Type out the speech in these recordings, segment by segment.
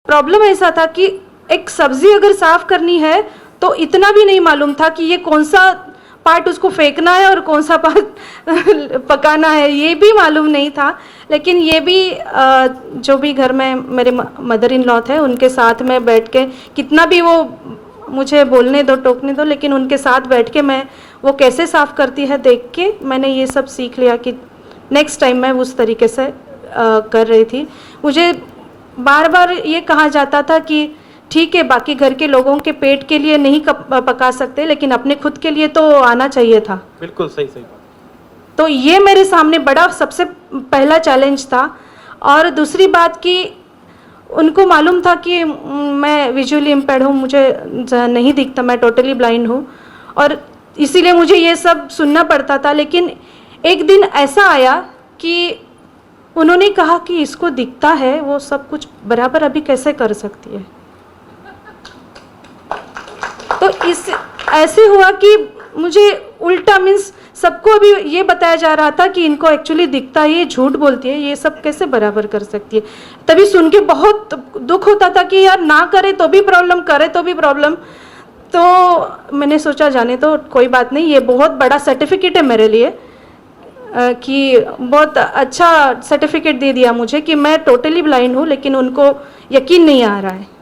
Problem ऐसा था कि एक सब्जी अगर साफ करनी है तो इतना भी नहीं मालूम था कि ये कौन सा पार्ट उसको फेंकना है और कौन सा पार्ट पकाना है, ये भी मालूम नहीं था। लेकिन ये भी जो भी घर में मेरे मदर इन लॉ थे उनके साथ में बैठ के, कितना भी वो मुझे बोलने दो टोकने दो, लेकिन उनके साथ बैठ के मैं वो कैसे साफ़ करती है देख के मैंने ये सब सीख लिया कि नेक्स्ट टाइम मैं उस तरीके से कर रही थी। मुझे बार बार ये कहा जाता था कि ठीक है बाकी घर के लोगों के पेट के लिए नहीं पका सकते, लेकिन अपने खुद के लिए तो आना चाहिए था। बिल्कुल सही सही। तो ये मेरे सामने बड़ा सबसे पहला चैलेंज था। और दूसरी बात कि उनको मालूम था कि मैं विजुअली इम्पेयर्ड हूँ, मुझे नहीं दिखता, मैं टोटली ब्लाइंड हूँ, और इसीलिए मुझे ये सब सुनना पड़ता था। लेकिन एक दिन ऐसा आया कि उन्होंने कहा कि इसको दिखता है, वो सब कुछ बराबर अभी कैसे कर सकती है। तो इस ऐसे हुआ कि मुझे उल्टा मीन्स सबको अभी ये बताया जा रहा था कि इनको एक्चुअली दिखता है, ये झूठ बोलती है, ये सब कैसे बराबर कर सकती है। तभी सुन के बहुत दुख होता था कि यार ना करे तो भी प्रॉब्लम, करे तो भी प्रॉब्लम। तो मैंने सोचा जाने तो कोई बात नहीं, ये बहुत बड़ा सर्टिफिकेट है मेरे लिए कि बहुत अच्छा सर्टिफिकेट दे दिया मुझे कि मैं टोटली ब्लाइंड हूँ, लेकिन उनको यकीन नहीं आ रहा है।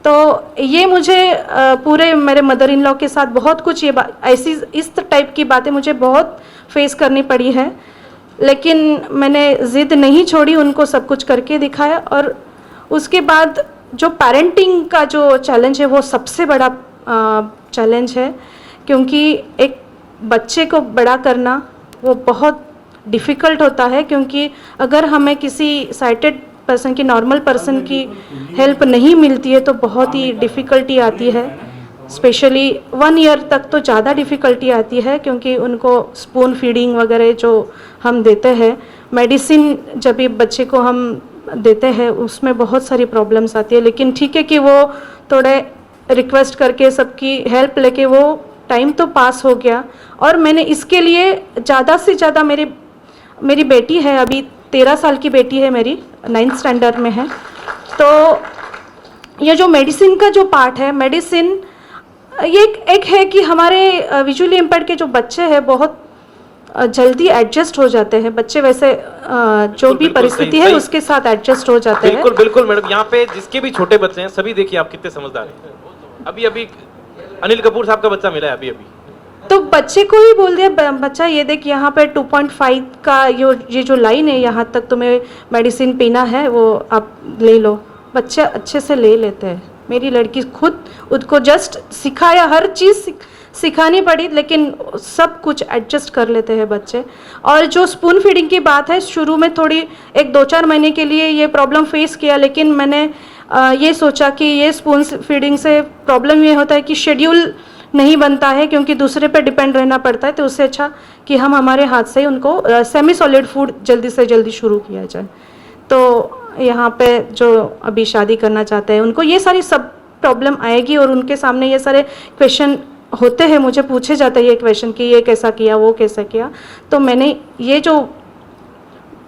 तो ये मुझे पूरे मेरे मदर इन लॉ के साथ बहुत कुछ ये ऐसी इस टाइप की बातें मुझे बहुत फेस करनी पड़ी है, लेकिन मैंने ज़िद नहीं छोड़ी, उनको सब कुछ करके दिखाया। और उसके बाद जो पेरेंटिंग का जो चैलेंज है वो सबसे बड़ा चैलेंज है, क्योंकि एक बच्चे को बड़ा करना वो बहुत डिफ़िकल्ट होता है। क्योंकि अगर हमें किसी साइटेड पर्सन की, नॉर्मल पर्सन की हेल्प नहीं मिलती है तो बहुत ही डिफ़िकल्टी आती है। स्पेशली 1 ईयर तक तो ज़्यादा डिफ़िकल्टी आती है, क्योंकि उनको स्पून फीडिंग वगैरह जो हम देते हैं, मेडिसिन जब भी बच्चे को हम देते हैं उसमें बहुत सारी प्रॉब्लम्स आती है। लेकिन ठीक है कि वो थोड़े रिक्वेस्ट करके सबकी हेल्प लेके वो टाइम तो पास हो गया। और मैंने इसके लिए ज़्यादा से ज़्यादा मेरी बेटी है, अभी 13 साल की बेटी है मेरी, 9th स्टैंडर्ड में है। तो ये जो मेडिसिन का जो पार्ट है, मेडिसिन ये एक है कि हमारे विजुअली इम्पेयर्ड के जो बच्चे हैं बहुत जल्दी एडजस्ट हो जाते हैं बच्चे, वैसे जो भी परिस्थिति है उसके साथ एडजस्ट हो जाते हैं। बिल्कुल बिल्कुल मैडम, यहाँ पे जिसके भी छोटे बच्चे हैं सभी देखिए आप कितने समझदार हैं। अभी अभी अनिल कपूर साहब का बच्चा मिला है अभी अभी, तो बच्चे को ही बोल दिया, बच्चा ये देख यहाँ पे 2.5 का ये जो लाइन है, यहाँ तक तुम्हें मेडिसिन पीना है, वो आप ले लो। बच्चे अच्छे से ले लेते हैं। मेरी लड़की खुद उसको जस्ट सिखाया, हर चीज़ सिखानी पड़ी, लेकिन सब कुछ एडजस्ट कर लेते हैं बच्चे। और जो स्पून फीडिंग की बात है, शुरू में थोड़ी 1-2-4 महीने के लिए ये प्रॉब्लम फेस किया, लेकिन मैंने ये सोचा कि ये स्पून फीडिंग से प्रॉब्लम ये होता है कि शेड्यूल नहीं बनता है, क्योंकि दूसरे पे डिपेंड रहना पड़ता है। तो उससे अच्छा कि हम हमारे हाथ से ही उनको सेमी सॉलिड फूड जल्दी से जल्दी शुरू किया जाए। तो यहाँ पे जो अभी शादी करना चाहते हैं उनको ये सारी सब प्रॉब्लम आएगी, और उनके सामने ये सारे क्वेश्चन होते हैं, मुझे पूछे जाते हैं ये क्वेश्चन कि ये कैसा किया, वो कैसा किया। तो मैंने ये जो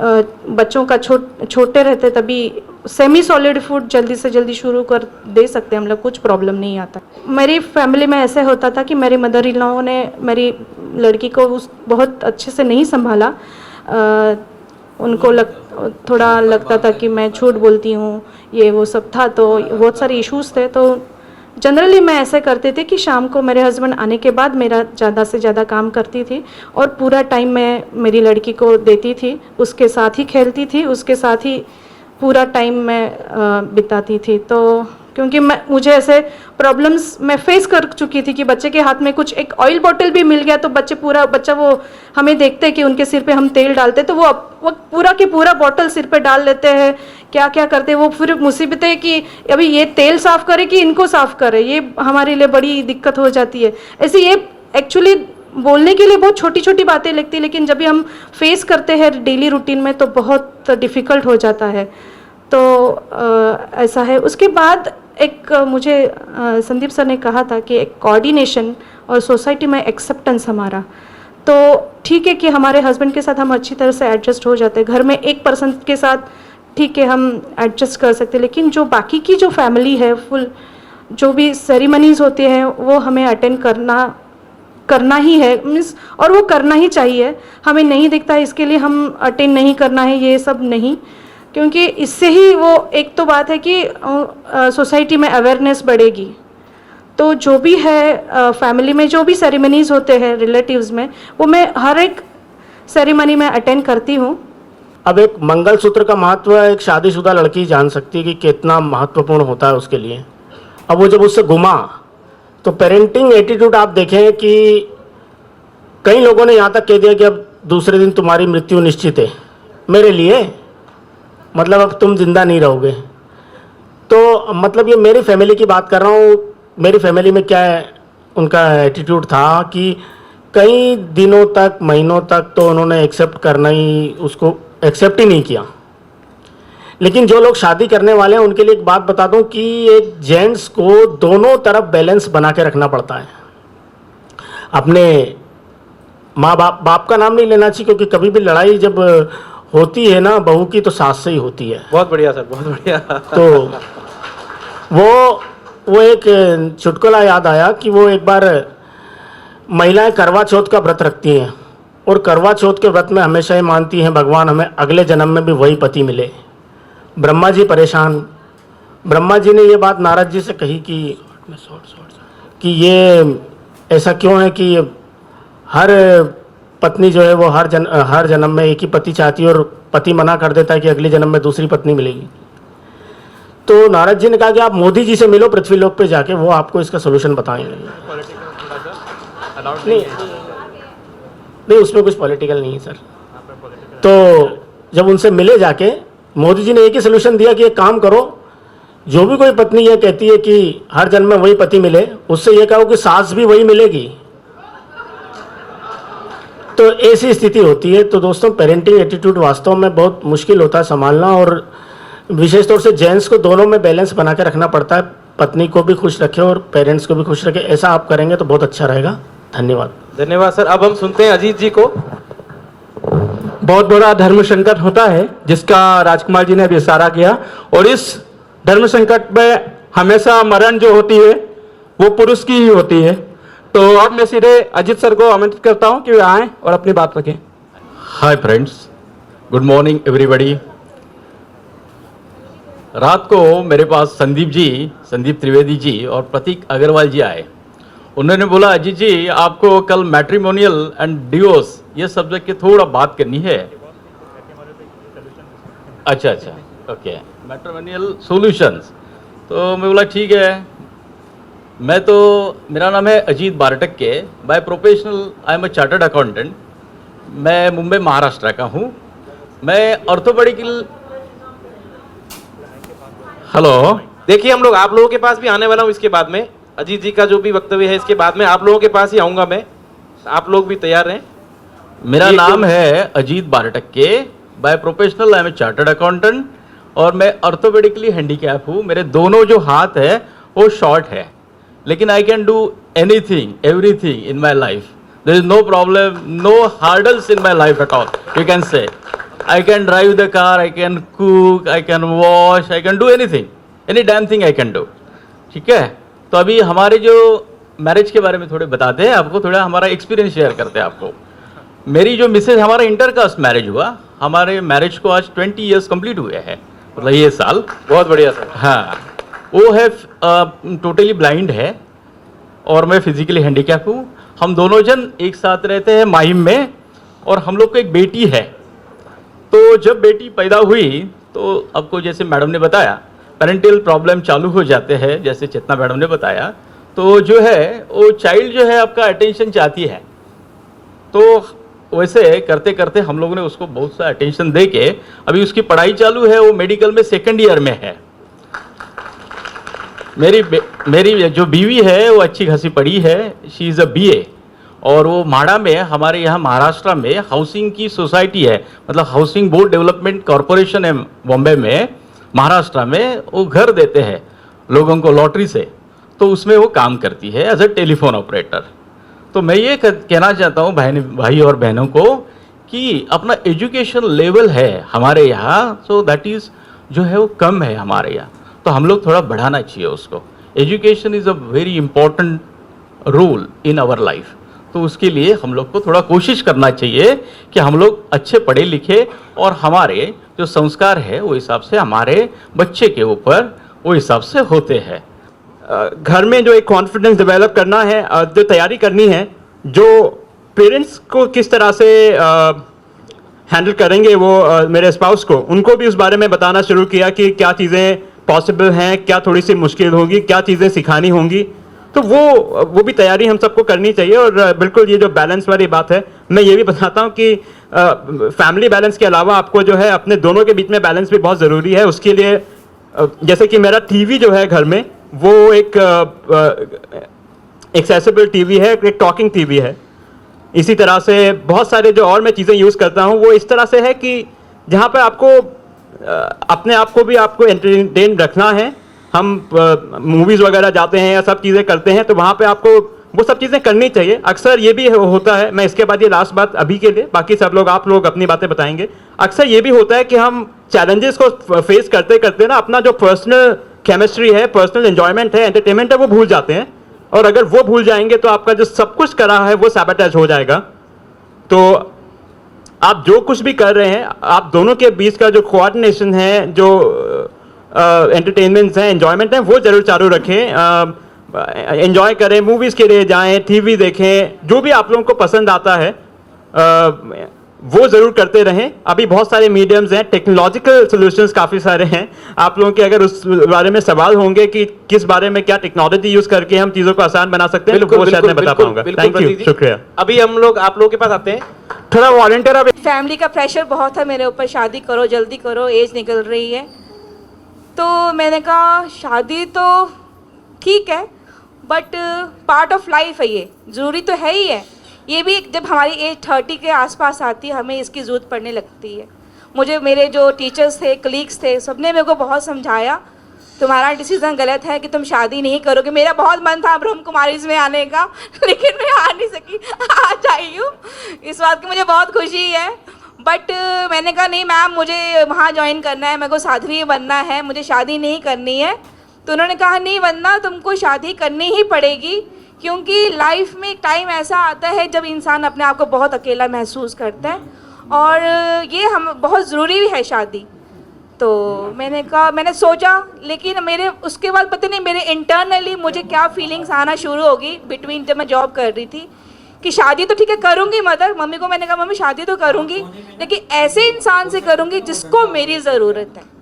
बच्चों का छोटे रहते तभी सेमी सॉलिड फूड जल्दी से जल्दी शुरू कर दे सकते हैं हम लोग, कुछ प्रॉब्लम नहीं आता। मेरी फैमिली में ऐसे होता था कि मेरी मदर इन लॉ ने मेरी लड़की को बहुत अच्छे से नहीं संभाला। उनको थोड़ा लगता था कि मैं झूठ बोलती हूँ, ये वो सब था, तो बहुत सारे इश्यूज़ थे। तो जनरली मैं ऐसे करती थी कि शाम को मेरे हस्बैंड आने के बाद मेरा ज़्यादा से ज़्यादा काम करती थी, और पूरा टाइम मैं मेरी लड़की को देती थी, उसके साथ ही खेलती थी, उसके साथ ही पूरा टाइम मैं बिताती थी। तो क्योंकि मुझे ऐसे प्रॉब्लम्स मैं फेस कर चुकी थी कि बच्चे के हाथ में कुछ एक ऑयल बॉटल भी मिल गया तो बच्चा वो हमें देखते कि उनके सिर पे हम तेल डालते, तो वो पूरा के पूरा बॉटल सिर पे डाल लेते हैं, क्या क्या करते हैं। वो फिर मुसीबत है कि अभी ये तेल साफ़ करे कि इनको साफ़ करे, ये हमारे लिए बड़ी दिक्कत हो जाती है। ऐसे ये एक्चुअली बोलने के लिए बहुत छोटी छोटी बातें लगती है, लेकिन जब भी हम फेस करते हैं डेली रूटीन में तो बहुत डिफ़िकल्ट हो जाता है। तो ऐसा है। उसके बाद एक मुझे संदीप सर ने कहा था कि एक कोऑर्डिनेशन और सोसाइटी में एक्सेप्टेंस हमारा, तो ठीक है कि हमारे हस्बैंड के साथ हम अच्छी तरह से एडजस्ट हो जाते हैं। घर में एक पर्सन के साथ ठीक है हम एडजस्ट कर सकते हैं, लेकिन जो बाकी की जो फैमिली है फुल जो भी सेरेमनीज होते हैं वो हमें अटेंड करना ही है मीन्स, और वो करना ही चाहिए। हमें नहीं दिखता इसके लिए हम अटेंड नहीं करना है, ये सब नहीं, क्योंकि इससे ही वो एक तो बात है कि सोसाइटी में अवेयरनेस बढ़ेगी। तो जो भी है फैमिली में जो भी सेरेमनीज होते हैं रिलेटिव्स में, वो मैं हर एक सेरेमनी में अटेंड करती हूँ। अब एक मंगलसूत्र का महत्व एक शादीशुदा लड़की जान सकती है कि कितना महत्वपूर्ण होता है उसके लिए। अब वो जब उससे घुमा तो पेरेंटिंग एटीट्यूड आप देखें कि कई लोगों ने यहाँ तक कह दिया कि अब दूसरे दिन तुम्हारी मृत्यु निश्चित है मेरे लिए, मतलब अब तुम जिंदा नहीं रहोगे। तो मतलब ये मेरी फैमिली की बात कर रहा हूँ, मेरी फैमिली में क्या है उनका एटीट्यूड था कि कई दिनों तक महीनों तक तो उन्होंने एक्सेप्ट करना ही, उसको एक्सेप्ट ही नहीं किया। लेकिन जो लोग शादी करने वाले हैं उनके लिए एक बात बता दूं कि एक जेंट्स को दोनों तरफ बैलेंस बना के रखना पड़ता है। अपने माँ बाप का नाम नहीं लेना चाहिए, क्योंकि कभी भी लड़ाई जब होती है ना बहू की तो सास से ही होती है। बहुत बढ़िया सर, बहुत बढ़िया। तो वो एक चुटकुला याद आया कि वो एक बार महिलाएं करवा चौथ का व्रत रखती हैं और करवा चौथ के व्रत में हमेशा ही मानती हैं भगवान हमें अगले जन्म में भी वही पति मिले। ब्रह्मा जी परेशान, ब्रह्मा जी ने ये बात नारद जी से कही कि ये ऐसा क्यों है कि हर पत्नी जो है वो हर जन्म में एक ही पति चाहती है और पति मना कर देता है कि अगले जन्म में दूसरी पत्नी मिलेगी। तो नारद जी ने कहा कि आप मोदी जी से मिलो पृथ्वी लोक पे जाके, वो आपको इसका सोल्यूशन बताएंगे। नहीं उसमें कुछ पॉलिटिकल नहीं है सर। तो जब उनसे मिले जाके, मोदी जी ने एक ही सोल्यूशन दिया कि एक काम करो, जो भी कोई पत्नी ये कहती है कि हर जन्म में वही पति मिले, उससे ये कहो कि सास भी वही मिलेगी। तो ऐसी स्थिति होती है। तो दोस्तों पेरेंटिंग एटीट्यूड वास्तव में बहुत मुश्किल होता है संभालना, और विशेष तौर से जेंट्स को दोनों में बैलेंस बना के रखना पड़ता है, पत्नी को भी खुश रखे और पेरेंट्स को भी खुश रखे। ऐसा आप करेंगे तो बहुत अच्छा रहेगा। धन्यवाद। धन्यवाद सर। अब हम सुनते हैं अजीत जी को। बहुत बड़ा धर्म संकट होता है जिसका राजकुमार जी ने अभी इशारा किया, और इस धर्म संकट में हमेशा मरण जो होती है वो पुरुष की ही होती है। तो अब मैं सीधे अजीत सर को आमंत्रित करता हूं कि वे आएं और अपनी बात रखें। Hi friends, good morning everybody. रात को मेरे पास संदीप त्रिवेदी जी और प्रतीक अग्रवाल जी आए। उन्होंने बोला अजीत जी आपको कल मैट्रिमोनियल एंड डिवोर्स ये सब्जेक्ट की थोड़ा बात करनी है। अच्छा ओके, मैट्रिमोनियल सॉल्यूशंस। तो मैं बोला ठीक है। मेरा नाम है Ajit Bartakke, by professional I am a chartered accountant. मैं मुंबई महाराष्ट्र का हूँ। मैं ऑर्थोपेडिकल हेलो, देखिए हम लोग आप लोगों के पास भी आने वाला हूँ इसके बाद में। अजीत जी का जो भी वक्तव्य है इसके बाद में आप लोगों के पास ही आऊंगा मैं, आप लोग भी तैयार रहें। मेरा नाम है Ajit Bartakke, by professional I am a chartered accountant, और मैं ऑर्थोपेडिकली हैंडीकैप हूँ। मेरे दोनों जो हाथ है वो शॉर्ट है, लेकिन I can do anything everything in my life. There is no problem, no hurdles in my life at all, you can say. I can drive the car, I can cook, I can wash, I can do anything, any damn thing I can do. ठीक है, तो अभी हमारे जो marriage के बारे में थोड़े बताते हैं आपको, थोड़ा हमारा एक्सपीरियंस शेयर करते हैं आपको। मेरी जो मिसेज, हमारा इंटरकास्ट मैरिज हुआ। हमारे मैरिज को आज 20 ईयर्स कंप्लीट हुए हैं, मतलब ये साल। बहुत बढ़िया सर। हाँ, वो है टोटली ब्लाइंड है और मैं फिजिकली हैंडीकैप हूँ। हम दोनों जन एक साथ रहते हैं माहिम में, और हम लोग को एक बेटी है। तो जब बेटी पैदा हुई तो आपको जैसे मैडम ने बताया पेरेंटल प्रॉब्लम चालू हो जाते हैं, जैसे चेतना मैडम ने बताया। तो जो है वो चाइल्ड जो है आपका अटेंशन चाहती है। तो वैसे करते करते हम लोगों ने उसको बहुत सा अटेंशन दे के, अभी उसकी पढ़ाई चालू है, वो मेडिकल में 2nd ईयर में है। मेरी जो बीवी है वो अच्छी खासी पढ़ी है, शी इज़ अ BA, और वो माड़ा में हमारे यहाँ महाराष्ट्र में हाउसिंग की सोसाइटी है, मतलब हाउसिंग बोर्ड डेवलपमेंट कॉरपोरेशन है बॉम्बे में, महाराष्ट्र में। वो घर देते हैं लोगों को लॉटरी से, तो उसमें वो काम करती है एज अ टेलीफोन ऑपरेटर। तो मैं ये कहना चाहता हूँ भाई और बहनों को कि अपना एजुकेशन लेवल है हमारे यहाँ, सो दैट इज़ जो है वो कम है हमारे यहाँ, तो हम लोग थोड़ा बढ़ाना चाहिए उसको। Education is a very important role in our life, तो उसके लिए हम लोग को थोड़ा कोशिश करना चाहिए कि हम लोग अच्छे पढ़े लिखे और हमारे जो संस्कार है वो हिसाब से हमारे बच्चे के ऊपर वो हिसाब से होते हैं। घर में जो एक कॉन्फिडेंस डेवलप करना है, जो तैयारी करनी है, जो पेरेंट्स को किस तरह से हैंडल करेंगे वो मेरे स्पाउस को, उनको भी उस बारे में बताना शुरू किया कि क्या चीज़ें पॉसिबल हैं, क्या थोड़ी सी मुश्किल होगी, क्या चीज़ें सिखानी होंगी। तो वो भी तैयारी हम सबको करनी चाहिए। और बिल्कुल ये जो बैलेंस वाली बात है, मैं ये भी बताता हूँ कि फैमिली बैलेंस के अलावा आपको जो है अपने दोनों के बीच में बैलेंस भी बहुत ज़रूरी है। उसके लिए जैसे कि मेरा टीवी जो है घर में, वो एक एक्सेसिबल टीवी है, एक टॉकिंग टीवी है। इसी तरह से बहुत सारे जो और मैं चीज़ें यूज़ करता हूँ वो इस तरह से है कि जहाँ पर आपको अपने आप को भी आपको एंटरटेन रखना है। हम मूवीज़ वगैरह जाते हैं या सब चीज़ें करते हैं, तो वहाँ पे आपको वो सब चीज़ें करनी चाहिए। अक्सर ये भी होता है, मैं इसके बाद ये लास्ट बात अभी के लिए, बाकी सब लोग आप लोग अपनी बातें बताएंगे। अक्सर ये भी होता है कि हम चैलेंजेस को फेस करते करते ना अपना जो पर्सनल केमिस्ट्री है, पर्सनल एंजॉयमेंट है, एंटरटेनमेंट है, वो भूल जाते हैं। और अगर वो भूल जाएंगे तो आपका जो सब कुछ करा है वो सैबोटेज हो जाएगा। तो आप जो कुछ भी कर रहे हैं, आप दोनों के बीच का जो कोऑर्डिनेशन है, जो एंटरटेनमेंट है, एंजॉयमेंट है, वो जरूर चालू रखें। एंजॉय करें, मूवीज़ के लिए जाएं, टीवी देखें, जो भी आप लोगों को पसंद आता है वो ज़रूर करते रहें। अभी बहुत सारे मीडियम्स हैं, टेक्नोलॉजिकल सॉल्यूशंस काफ़ी सारे हैं। आप लोगों के अगर उस बारे में सवाल होंगे कि किस बारे में क्या टेक्नोलॉजी यूज़ करके हम चीज़ों को आसान बना सकते हैं, तो वो शायद मैं बता पाऊंगा। थैंक यू, शुक्रिया। अभी हम लोग आप लोगों के पास आते हैं, थोड़ा वॉलंटियर अब फैमिली का प्रेशर बहुत है मेरे ऊपर, शादी करो, जल्दी करो, एज निकल रही है। तो मैंने कहा शादी तो ठीक है, बट पार्ट ऑफ लाइफ है, ये ज़रूरी तो है ही है। ये भी जब हमारी एज 30 के आसपास आती है, हमें इसकी ज़रूरत पड़ने लगती है। मुझे मेरे जो टीचर्स थे, कलीग्स थे, सबने मेरे को बहुत समझाया, तुम्हारा डिसीज़न गलत है कि तुम शादी नहीं करोगे। मेरा बहुत मन था ब्रह्म कुमारीज़ में आने का, लेकिन मैं आ नहीं सकी। आज आई हूँ, इस बात की मुझे बहुत खुशी है। बट मैंने कहा नहीं मैम, मुझे वहाँ ज्वाइन करना है, मेरे को साध्वी बनना है, मुझे शादी नहीं करनी है। तो उन्होंने कहा नहीं, वरना तुमको शादी करनी ही पड़ेगी, क्योंकि लाइफ में एक टाइम ऐसा आता है जब इंसान अपने आप को बहुत अकेला महसूस करता है, और ये हम बहुत ज़रूरी भी है शादी। तो मैंने कहा, मैंने सोचा, लेकिन मेरे उसके बाद पता नहीं मेरे इंटरनली मुझे क्या फीलिंग्स आना शुरू होगी बिटवीन, जब मैं जॉब कर रही थी, कि शादी तो ठीक है करूँगी मदर, मम्मी को मैंने कहा मम्मी शादी तो करूँगी, लेकिन ऐसे इंसान से करूँगी जिसको मेरी ज़रूरत है।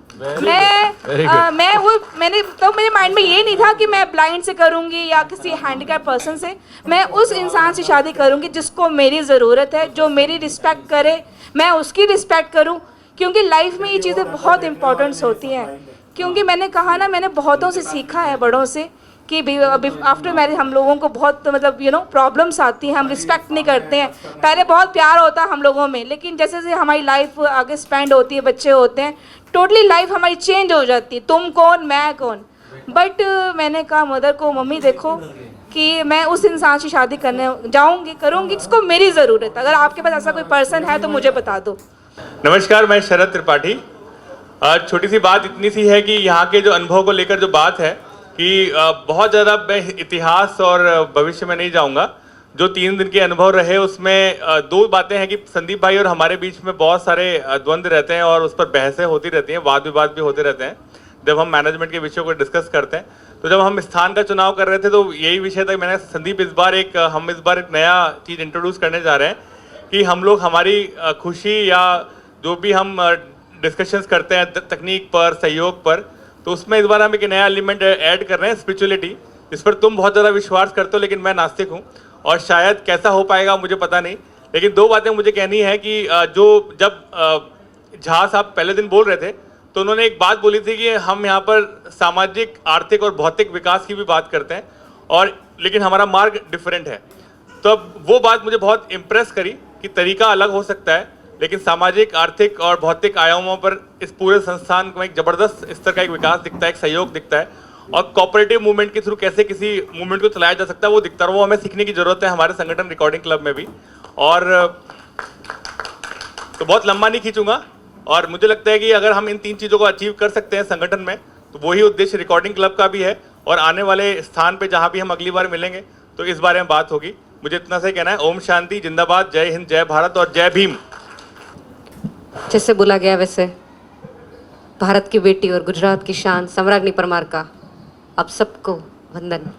मैंने तो मेरे माइंड में ये नहीं था कि मैं ब्लाइंड से करूँगी या किसी हैंडीकैप पर्सन से। मैं उस इंसान से शादी करूँगी जिसको मेरी ज़रूरत है, जो मेरी रिस्पेक्ट करे, मैं उसकी रिस्पेक्ट करूँ, क्योंकि लाइफ में ये चीज़ें बहुत इंपॉर्टेंट्स होती हैं। क्योंकि मैंने कहा ना, मैंने बहुतों से सीखा है, बड़ों से, कि आफ्टर मैरिज हम लोगों को बहुत मतलब प्रॉब्लम्स आती हैं, हम रिस्पेक्ट नहीं करते हैं। पहले बहुत प्यार होता है हम लोगों में, लेकिन जैसे जैसे हमारी लाइफ आगे स्पेंड होती है, बच्चे होते हैं, टोटली लाइफ हमारी चेंज हो जाती है, तुम कौन मैं कौन। बट मैंने कहा मदर को, मम्मी देखो कि मैं उस इंसान से शादी करने जाऊँगी, करूँगी जिसको मेरी ज़रूरत है। अगर आपके पास ऐसा कोई पर्सन है तो मुझे बता दो। नमस्कार, मैं शरद त्रिपाठी। छोटी सी बात इतनी सी है कि यहाँ के जो अनुभव को लेकर जो बात है कि बहुत ज़्यादा मैं इतिहास और भविष्य में नहीं जाऊँगा। जो 3 दिन के अनुभव रहे उसमें 2 बातें हैं कि संदीप भाई और हमारे बीच में बहुत सारे द्वंद्व रहते हैं और उस पर बहसें होती रहती हैं, वाद विवाद भी होते रहते हैं जब हम मैनेजमेंट के विषयों को डिस्कस करते हैं। तो जब हम स्थान का चुनाव कर रहे थे तो यही विषय था। मैंने संदीप हम इस बार एक नया चीज़ इंट्रोड्यूस करने जा रहे हैं कि हम लोग हमारी खुशी या जो भी हम डिस्कशंस करते हैं तकनीक पर, सहयोग पर, तो उसमें इस बार हम एक नया एलिमेंट ऐड कर रहे हैं, स्पिरिचुअलिटी। इस पर तुम बहुत ज़्यादा विश्वास करते हो, लेकिन मैं नास्तिक हूँ और शायद कैसा हो पाएगा मुझे पता नहीं। लेकिन 2 बातें मुझे कहनी है कि जब झा साहब पहले दिन बोल रहे थे तो उन्होंने एक बात बोली थी कि हम यहाँ पर सामाजिक, आर्थिक और भौतिक विकास की भी बात करते हैं, और लेकिन हमारा मार्ग डिफरेंट है। तो अब वो बात मुझे बहुत इम्प्रेस करी कि तरीका अलग हो सकता है, लेकिन सामाजिक, आर्थिक और भौतिक आयामों पर इस पूरे संस्थान को एक ज़बरदस्त स्तर का एक विकास दिखता है, एक सहयोग दिखता है, और कोऑपरेटिव मूवमेंट के थ्रू कैसे किसी मूवमेंट को चलाया जा सकता है वो दिखता है। वो हमें सीखने की ज़रूरत है हमारे संगठन रिकॉर्डिंग क्लब में भी। और तो बहुत लंबा नहीं खींचूंगा, और मुझे लगता है कि अगर हम इन 3 चीज़ों को अचीव कर सकते हैं संगठन में, तो वही उद्देश्य रिकॉर्डिंग क्लब का भी है। और आने वाले स्थान पे जहाँ भी हम अगली बार मिलेंगे तो इस बारे में बात होगी। मुझे इतना से कहना है, ओम शांति, जिंदाबाद, जय हिंद, जय भारत और जय भीम। जैसे बोला गया वैसे भारत की बेटी और गुजरात की शान सम्राज्ञी परमार का आप सबको वंदन।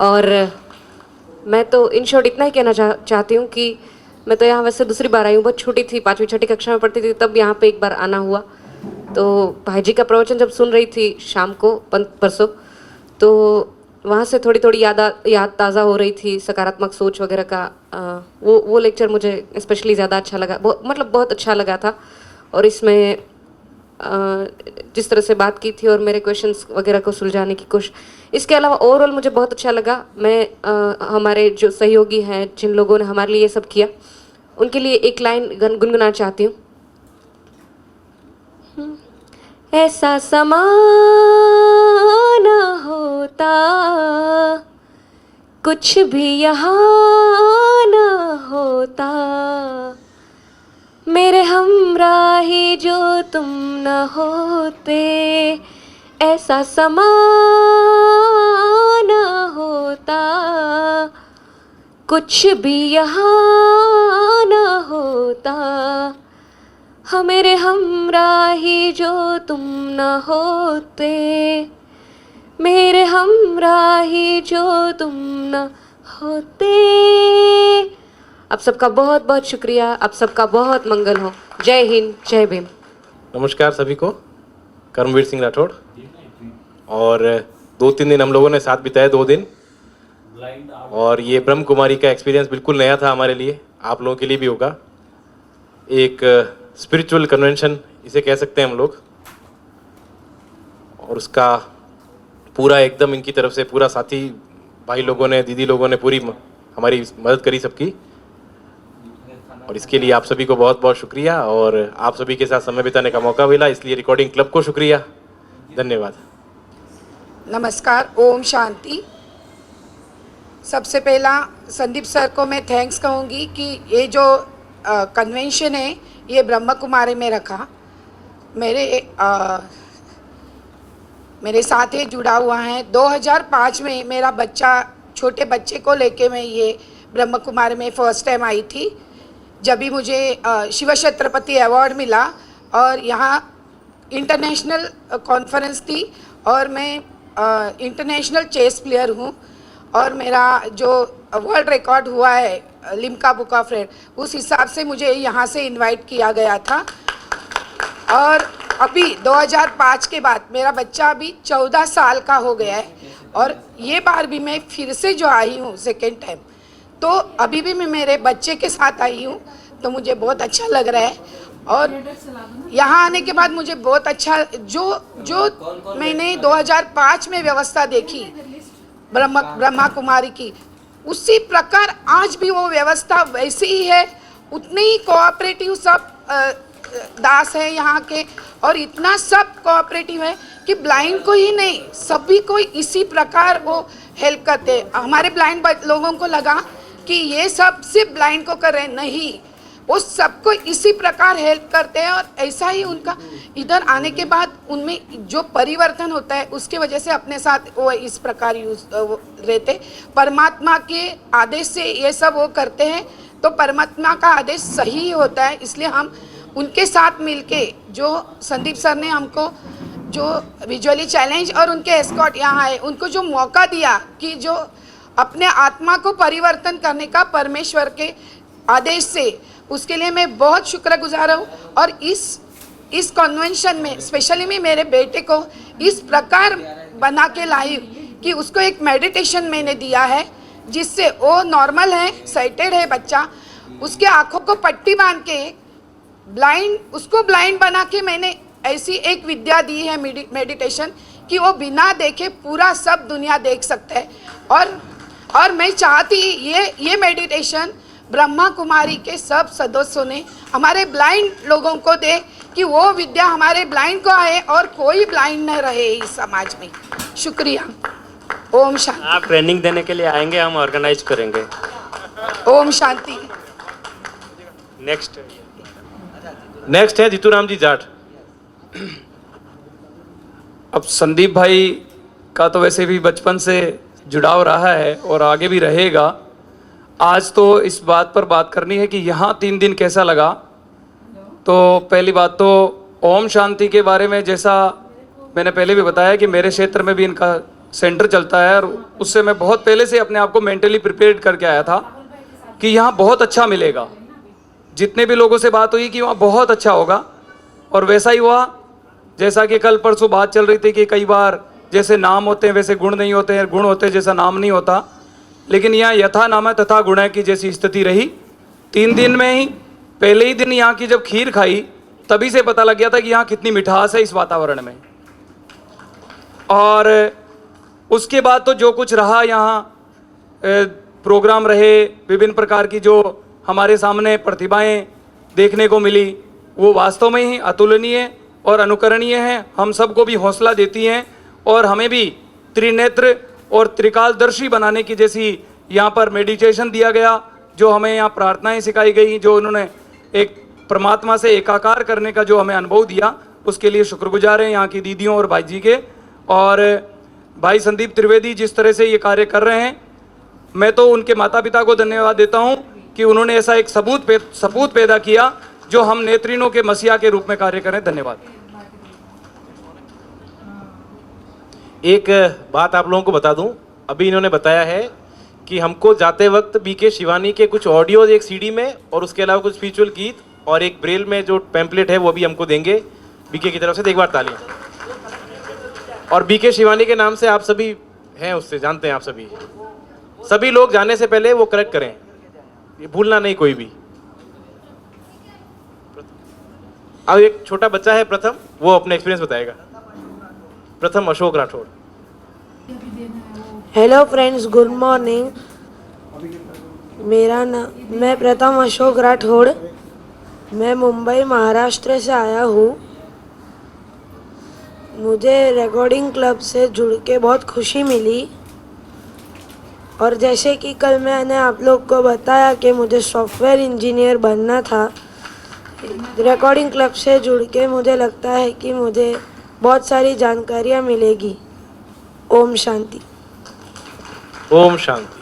और मैं तो इन शॉर्ट इतना ही कहना चाहती हूँ कि मैं तो यहाँ वैसे दूसरी बार आई हूँ, बहुत छोटी थी, 5वीं 6ठी कक्षा में पढ़ती थी, तब यहाँ पे एक बार आना हुआ। तो भाई जी का प्रवचन जब सुन रही थी शाम को परसों, तो वहाँ से थोड़ी थोड़ी याद ताज़ा हो रही थी, सकारात्मक सोच वगैरह का। वो लेक्चर मुझे स्पेशली ज़्यादा अच्छा लगा, बहुत अच्छा लगा था। और इसमें जिस तरह से बात की थी और मेरे क्वेश्चंस वगैरह को सुलझाने की कोशिश, इसके अलावा ओवरऑल मुझे बहुत अच्छा लगा। मैं हमारे जो सहयोगी हैं, जिन लोगों ने हमारे लिए ये सब किया, उनके लिए एक लाइन गुनगुनाना चाहती हूँ। ऐसा समा न होता, कुछ भी यहाँ न होता, मेरे हमराही जो तुम न होते, ऐसा समा न होता, कुछ भी यहाँ न होता, हाँ मेरे हमराही जो तुम न होते, मेरे हमराही जो तुम न होते। आप सबका बहुत बहुत शुक्रिया, आप सबका बहुत मंगल हो। जय हिंद, जय भीम। नमस्कार सभी को, कर्मवीर सिंह राठौड़। और 2-3 दिन हम लोगों ने साथ बिताए, 2 दिन, और ये ब्रह्म कुमारी का एक्सपीरियंस बिल्कुल नया था हमारे लिए, आप लोगों के लिए भी होगा। एक स्पिरिचुअल कन्वेंशन इसे कह सकते हैं हम लोग, और उसका पूरा एकदम इनकी तरफ से पूरा साथी भाई लोगों ने, दीदी लोगों ने पूरी हमारी मदद करी सबकी, और इसके लिए आप सभी को बहुत बहुत शुक्रिया। और आप सभी के साथ समय बिताने का मौका मिला, इसलिए रिकॉर्डिंग क्लब को शुक्रिया, धन्यवाद। नमस्कार, ओम शांति। सबसे पहला संदीप सर को मैं थैंक्स कहूँगी कि ये जो कन्वेंशन है ये ब्रह्म कुमारी में रखा। मेरे साथ ये जुड़ा हुआ है। 2005 में मेरा बच्चा, छोटे बच्चे को लेके मैं ये ब्रह्म कुमारी में फर्स्ट टाइम आई थी, जब भी मुझे शिव छत्रपति अवार्ड मिला। और यहाँ इंटरनेशनल कॉन्फ्रेंस थी, और मैं इंटरनेशनल चेस प्लेयर हूँ, और मेरा जो वर्ल्ड रिकॉर्ड हुआ है लिम्का बुक ऑफ रेड, उस हिसाब से मुझे यहाँ से इनवाइट किया गया था। और अभी 2005 के बाद मेरा बच्चा अभी 14 साल का हो गया है, और ये बार भी मैं फिर से जो आई हूँ सेकेंड टाइम, तो अभी भी मैं मेरे बच्चे के साथ आई हूँ, तो मुझे बहुत अच्छा लग रहा है। और यहाँ आने के बाद मुझे बहुत अच्छा, जो मैंने 2005 में व्यवस्था देखी ब्रह्मा कुमारी की, उसी प्रकार आज भी वो व्यवस्था वैसी ही है। उतने ही कोऑपरेटिव सब दास हैं यहाँ के, और इतना सब कोऑपरेटिव है कि ब्लाइंड को ही नहीं, सभी को इसी प्रकार वो हेल्प करते हैं। हमारे ब्लाइंड लोगों को लगा कि ये सब सिर्फ ब्लाइंड को कर रहे हैं, नहीं, वो सबको इसी प्रकार हेल्प करते हैं। और ऐसा ही उनका इधर आने के बाद उनमें जो परिवर्तन होता है, उसके वजह से अपने साथ वो इस प्रकार रहते। परमात्मा के आदेश से ये सब वो करते हैं, तो परमात्मा का आदेश सही होता है। इसलिए हम उनके साथ मिलके, जो संदीप सर ने हमको जो विजुअली चैलेंज और उनके एस्कॉर्ट यहाँ आए, उनको जो मौका दिया कि जो अपने आत्मा को परिवर्तन करने का परमेश्वर के आदेश से, उसके लिए मैं बहुत शुक्रगुजार हूँ। और इस कन्वेंशन में स्पेशली मैं मेरे बेटे को इस प्रकार बना के लाई कि उसको एक मेडिटेशन मैंने दिया है, जिससे वो नॉर्मल है, साइटेड है बच्चा, उसके आँखों को पट्टी बांध के उसको ब्लाइंड बना के मैंने ऐसी एक विद्या दी है मेडिटेशन, कि वो बिना देखे पूरा सब दुनिया देख सकता है। और मैं चाहती ये मेडिटेशन ब्रह्मा कुमारी के सब सदस्यों ने हमारे ब्लाइंड लोगों को दे, कि वो विद्या हमारे ब्लाइंड को आए और कोई ब्लाइंड न रहे इस समाज में। शुक्रिया। ओम शांति। आप ट्रेनिंग देने के लिए आएंगे, हम ऑर्गेनाइज करेंगे। ओम शांति। नेक्स्ट नेक्स्ट है जीतूराम जी जाट। अब संदीप भाई का तो वैसे भी बचपन से जुड़ाव रहा है और आगे भी रहेगा। आज तो इस बात पर बात करनी है कि यहाँ 3 दिन कैसा लगा। तो पहली बात तो ओम शांति के बारे में, जैसा मैंने पहले भी बताया कि मेरे क्षेत्र में भी इनका सेंटर चलता है और उससे मैं बहुत पहले से अपने आप को मेंटली प्रिपेयर्ड करके आया था कि यहाँ बहुत अच्छा मिलेगा। जितने भी लोगों से बात हुई कि वहाँ बहुत अच्छा होगा और वैसा ही हुआ। जैसा कि कल परसों बात चल रही थी कि कई बार जैसे नाम होते हैं वैसे गुण नहीं होते हैं, गुण होते हैं जैसा नाम नहीं होता, लेकिन यहाँ यथा नाम तथा गुण की जैसी स्थिति रही। 3 दिन में ही पहले ही दिन यहाँ की जब खीर खाई तभी से पता लग गया था कि यहाँ कितनी मिठास है इस वातावरण में। और उसके बाद तो जो कुछ रहा यहाँ प्रोग्राम रहे, विभिन्न प्रकार की जो हमारे सामने प्रतिभाएं देखने को मिली वो वास्तव में ही अतुलनीय और अनुकरणीय हैं। हम सबको भी हौसला देती हैं और हमें भी त्रिनेत्र और त्रिकालदर्शी बनाने की जैसी यहाँ पर मेडिटेशन दिया गया, जो हमें यहाँ प्रार्थनाएं सिखाई गई, जो उन्होंने एक परमात्मा से एकाकार करने का जो हमें अनुभव दिया, उसके लिए शुक्रगुजार हैं यहाँ की दीदियों और भाई जी के। और भाई संदीप त्रिवेदी जिस तरह से ये कार्य कर रहे हैं, मैं तो उनके माता पिता को धन्यवाद देता हूँ कि उन्होंने ऐसा एक सपूत पैदा किया जो हम नेत्रिनों के मसीहा के रूप में कार्य करें। धन्यवाद। एक बात आप लोगों को बता दूं, अभी इन्होंने बताया है कि हमको जाते वक्त बीके शिवानी के कुछ ऑडियो एक सीडी में और उसके अलावा कुछ स्पिरिचुअल गीत और एक ब्रेल में जो पैम्पलेट है वो भी हमको देंगे बीके की तरफ से। एक बार तालियां। और बीके शिवानी के नाम से आप सभी हैं, उससे जानते हैं आप सभी लोग जाने से पहले वो करेक्ट करें, ये भूलना नहीं कोई भी। अब एक छोटा बच्चा है प्रथम, वो अपने एक्सपीरियंस बताएगा। प्रथम Ashok Rathore. Hello friends, good morning. मैं प्रथम अशोक राठौड़, मैं मुंबई महाराष्ट्र से आया हूँ। मुझे रिकॉर्डिंग क्लब से जुड़ के बहुत खुशी मिली और जैसे कि कल मैंने आप लोग को बताया कि मुझे सॉफ्टवेयर इंजीनियर बनना था, रिकॉर्डिंग क्लब से जुड़ के मुझे लगता है कि मुझे बहुत सारी जानकारियाँ मिलेगी। ओम शांति। ओम शांति।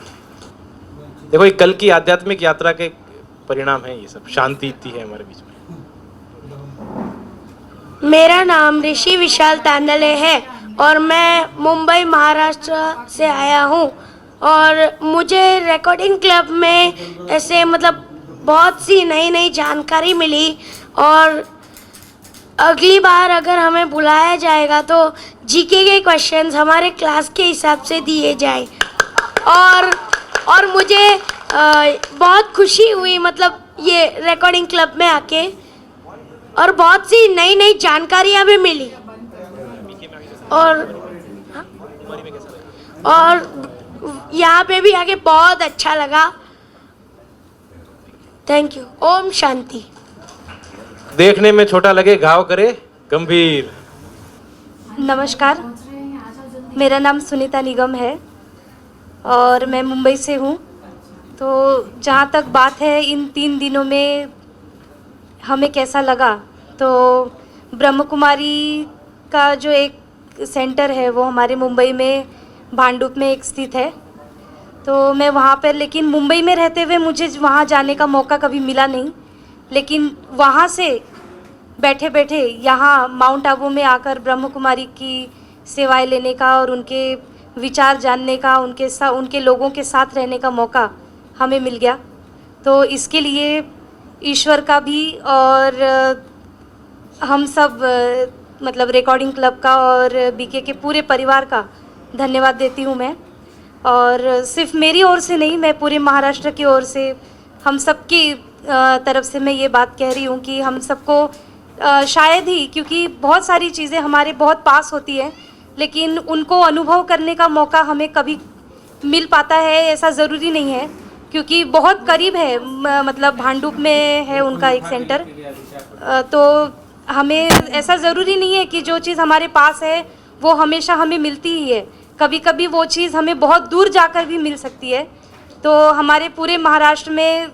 देखो ये कल की आध्यात्मिक यात्रा के परिणाम है, ये सब शांति इतनी है हमारे बीच में। मेरा नाम ऋषि विशाल तांदले है और मैं मुंबई महाराष्ट्र से आया हूँ और मुझे रिकॉर्डिंग क्लब में ऐसे मतलब बहुत सी नई नई जानकारी मिली और अगली बार अगर हमें बुलाया जाएगा तो जीके के क्वेश्चंस हमारे क्लास के हिसाब से दिए जाए। और मुझे बहुत खुशी हुई मतलब ये रिकॉर्डिंग क्लब में आके और बहुत सी नई नई जानकारियाँ भी मिली और यहाँ पे भी आके बहुत अच्छा लगा। Thank you. ओम शांति। देखने में छोटा लगे घाव करे गंभीर। नमस्कार, मेरा नाम सुनीता निगम है और मैं मुंबई से हूँ। तो जहाँ तक बात है इन 3 दिनों में हमें कैसा लगा, तो ब्रह्म कुमारी का जो एक सेंटर है वो हमारे मुंबई में भांडुप में एक स्थित है। तो मैं वहाँ पर, लेकिन मुंबई में रहते हुए मुझे वहाँ जाने का मौका कभी मिला नहीं, लेकिन वहाँ से बैठे बैठे यहाँ माउंट आबू में आकर ब्रह्म कुमारी की सेवाएं लेने का और उनके विचार जानने का, उनके लोगों के साथ रहने का मौका हमें मिल गया। तो इसके लिए ईश्वर का भी और हम सब मतलब रिकॉर्डिंग क्लब का और बीके के पूरे परिवार का धन्यवाद देती हूँ मैं। और सिर्फ मेरी ओर से नहीं, मैं पूरे महाराष्ट्र की ओर से हम सब की तरफ से मैं ये बात कह रही हूँ कि हम सबको शायद ही, क्योंकि बहुत सारी चीज़ें हमारे बहुत पास होती हैं लेकिन उनको अनुभव करने का मौका हमें कभी मिल पाता है ऐसा ज़रूरी नहीं है, क्योंकि बहुत करीब है, मतलब भांडुप में है उनका एक सेंटर। तो हमें ऐसा ज़रूरी नहीं है कि जो चीज़ हमारे पास है वो हमेशा हमें मिलती ही है, कभी कभी वो चीज़ हमें बहुत दूर जाकर भी मिल सकती है। तो हमारे पूरे महाराष्ट्र में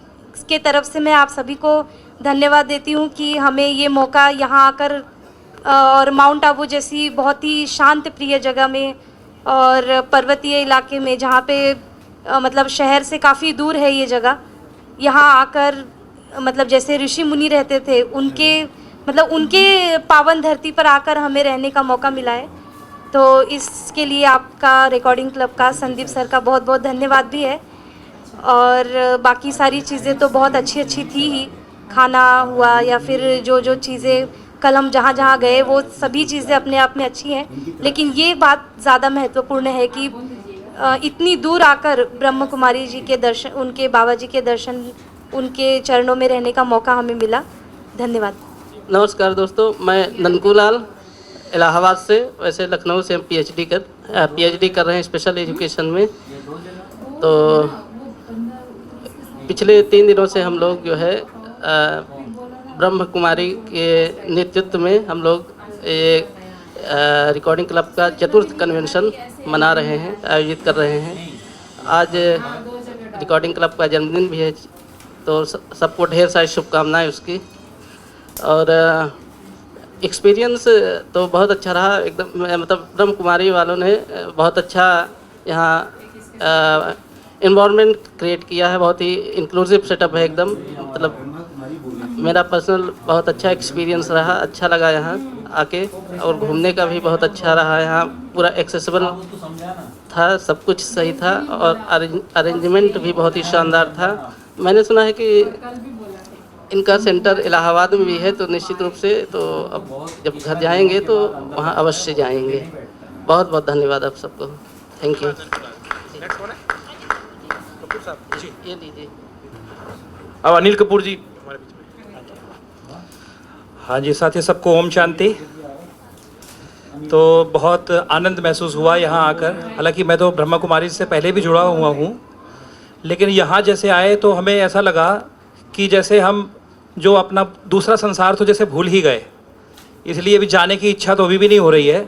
के तरफ से मैं आप सभी को धन्यवाद देती हूँ कि हमें ये मौका यहाँ आकर और माउंट आबू जैसी बहुत ही शांत प्रिय जगह में और पर्वतीय इलाके में, जहाँ पे मतलब शहर से काफ़ी दूर है ये जगह, यहाँ आकर मतलब जैसे ऋषि मुनि रहते थे उनके पावन धरती पर आकर हमें रहने का मौका मिला है। तो इसके लिए आपका रिकॉर्डिंग क्लब का, संदीप सर का बहुत बहुत धन्यवाद भी है। और बाकी सारी चीज़ें तो बहुत अच्छी थी ही, खाना हुआ या फिर जो चीज़ें कल हम जहाँ गए वो सभी चीज़ें अपने आप में अच्छी हैं, लेकिन ये बात ज़्यादा महत्वपूर्ण है कि इतनी दूर आकर ब्रह्म कुमारी जी के दर्शन, उनके बाबा जी के दर्शन, उनके चरणों में रहने का मौका हमें मिला। धन्यवाद। नमस्कार दोस्तों, मैं ननकूलाल इलाहाबाद से, वैसे लखनऊ से हम पीएचडी कर रहे हैं स्पेशल एजुकेशन में। तो पिछले 3 दिनों से हम लोग जो है ब्रह्म कुमारी के नेतृत्व में हम लोग ये रिकॉर्डिंग क्लब का चतुर्थ कन्वेंशन मना रहे हैं, आयोजित कर रहे हैं। आज रिकॉर्डिंग क्लब का जन्मदिन भी है, तो सबको ढेर सारी शुभकामनाएं उसकी। और एक्सपीरियंस तो बहुत अच्छा रहा एकदम, मतलब ब्रह्म कुमारी वालों ने बहुत अच्छा यहाँ इन्वायरमेंट क्रिएट किया है, बहुत ही इंक्लूसिव सेटअप है एकदम। मतलब मेरा पर्सनल बहुत अच्छा एक्सपीरियंस रहा, अच्छा लगा यहाँ आके, और घूमने का भी बहुत अच्छा रहा। यहाँ पूरा एक्सेसिबल था, सब कुछ सही था, और अरेंजमेंट भी बहुत ही शानदार था। मैंने सुना है कि इनका सेंटर इलाहाबाद में भी है, तो निश्चित रूप से तो अब जब घर जाएंगे तो वहाँ अवश्य जाएंगे। बहुत बहुत धन्यवाद आप सबको, थैंक यू। ये लीजिए। अब अनिल कपूर जी। हाँ जी साथी, सबको ओम शांति। तो बहुत आनंद महसूस हुआ यहाँ आकर। हालांकि मैं तो ब्रह्मा कुमारी से पहले भी जुड़ा हुआ हूँ, लेकिन यहाँ जैसे आए तो हमें ऐसा लगा कि जैसे हम जो अपना दूसरा संसार तो जैसे भूल ही गए। इसलिए अभी जाने की इच्छा तो अभी भी नहीं हो रही है,